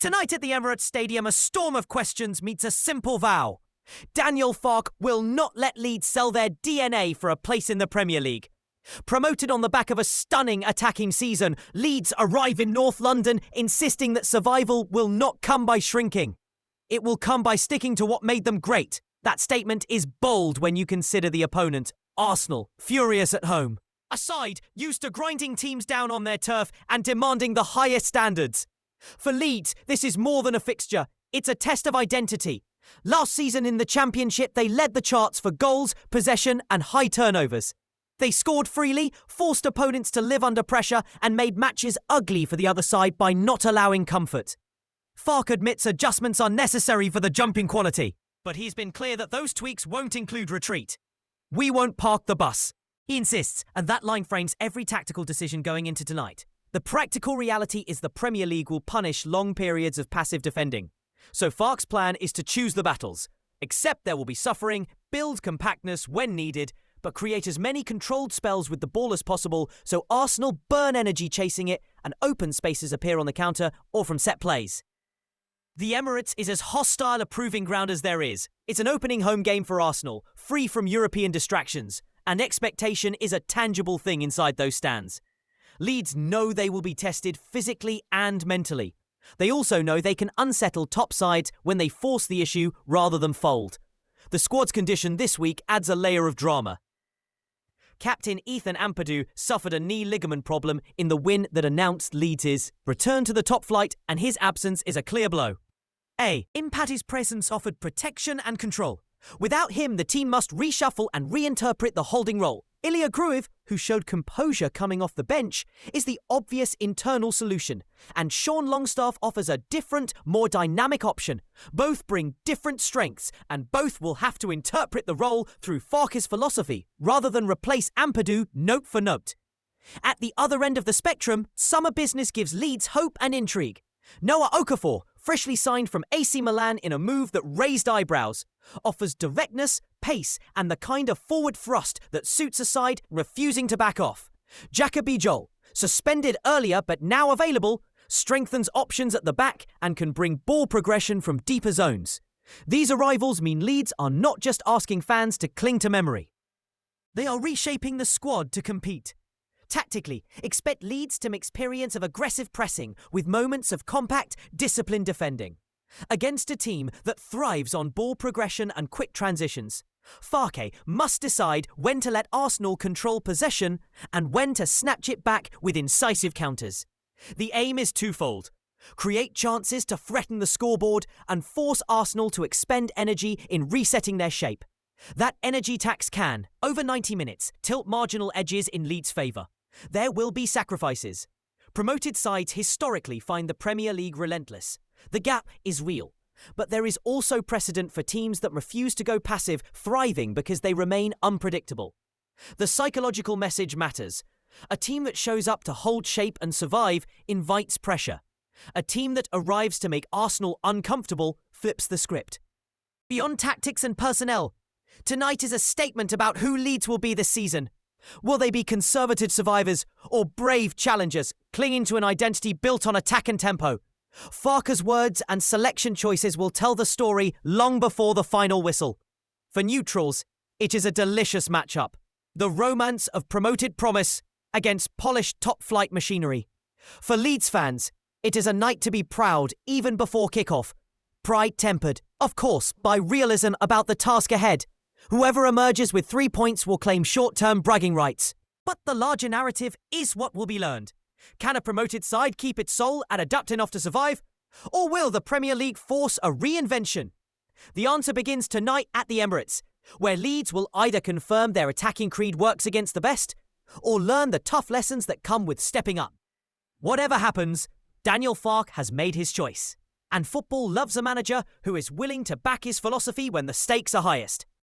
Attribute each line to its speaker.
Speaker 1: Tonight at the Emirates Stadium, a storm of questions meets a simple vow. Daniel Farke will not let Leeds sell their DNA for a place in the Premier League. Promoted on the back of a stunning attacking season, Leeds arrive in North London insisting that survival will not come by shrinking. It will come by sticking to what made them great. That statement is bold when you consider the opponent, Arsenal, furious at home. A side used to grinding teams down on their turf and demanding the highest standards. For Leeds, this is more than a fixture. It's a test of identity. Last season in the Championship, they led the charts for goals, possession and high turnovers. They scored freely, forced opponents to live under pressure and made matches ugly for the other side by not allowing comfort. Farke admits adjustments are necessary for the jumping quality, but he's been clear that those tweaks won't include retreat. We won't park the bus, he insists, and that line frames every tactical decision going into tonight. The practical reality is the Premier League will punish long periods of passive defending. So Farke's plan is to choose the battles, accept there will be suffering, build compactness when needed, but create as many controlled spells with the ball as possible so Arsenal burn energy chasing it and open spaces appear on the counter or from set plays. The Emirates is as hostile a proving ground as there is. It's an opening home game for Arsenal, free from European distractions, and expectation is a tangible thing inside those stands. Leeds know they will be tested physically and mentally. They also know they can unsettle top sides when they force the issue rather than fold. The squad's condition this week adds a layer of drama. Captain Ethan Ampadu suffered a knee ligament problem in the win that announced Leeds' return to the top flight, and his absence is a clear blow. Ampadu's presence offered protection and control. Without him, the team must reshuffle and reinterpret the holding role. Ilya Gruev, who showed composure coming off the bench, is the obvious internal solution, and Sean Longstaff offers a different, more dynamic option. Both bring different strengths, and both will have to interpret the role through Farke's philosophy, rather than replace Ampadu note for note. At the other end of the spectrum, summer business gives Leeds hope and intrigue. Noah Okafor, freshly signed from AC Milan in a move that raised eyebrows, offers directness, pace and the kind of forward thrust that suits a side refusing to back off. Jacoby Joel, suspended earlier but now available, strengthens options at the back and can bring ball progression from deeper zones. These arrivals mean Leeds are not just asking fans to cling to memory. They are reshaping the squad to compete. Tactically, expect Leeds to mix periods of aggressive pressing with moments of compact, disciplined defending. Against a team that thrives on ball progression and quick transitions, Farke must decide when to let Arsenal control possession and when to snatch it back with incisive counters. The aim is twofold: create chances to threaten the scoreboard and force Arsenal to expend energy in resetting their shape. That energy tax can, over 90 minutes, tilt marginal edges in Leeds' favour. There will be sacrifices. Promoted sides historically find the Premier League relentless. The gap is real. But there is also precedent for teams that refuse to go passive thriving because they remain unpredictable. The psychological message matters. A team that shows up to hold shape and survive invites pressure. A team that arrives to make Arsenal uncomfortable flips the script. Beyond tactics and personnel, tonight is a statement about who Leeds will be this season. Will they be conservative survivors or brave challengers clinging to an identity built on attack and tempo? Farke's words and selection choices will tell the story long before the final whistle. For neutrals, it is a delicious matchup. The romance of promoted promise against polished top-flight machinery. For Leeds fans, it is a night to be proud even before kickoff. Pride tempered, of course, by realism about the task ahead. Whoever emerges with 3 points will claim short-term bragging rights. But the larger narrative is what will be learned. Can a promoted side keep its soul and adapt enough to survive? Or will the Premier League force a reinvention? The answer begins tonight at the Emirates, where Leeds will either confirm their attacking creed works against the best, or learn the tough lessons that come with stepping up. Whatever happens, Daniel Farke has made his choice. And football loves a manager who is willing to back his philosophy when the stakes are highest.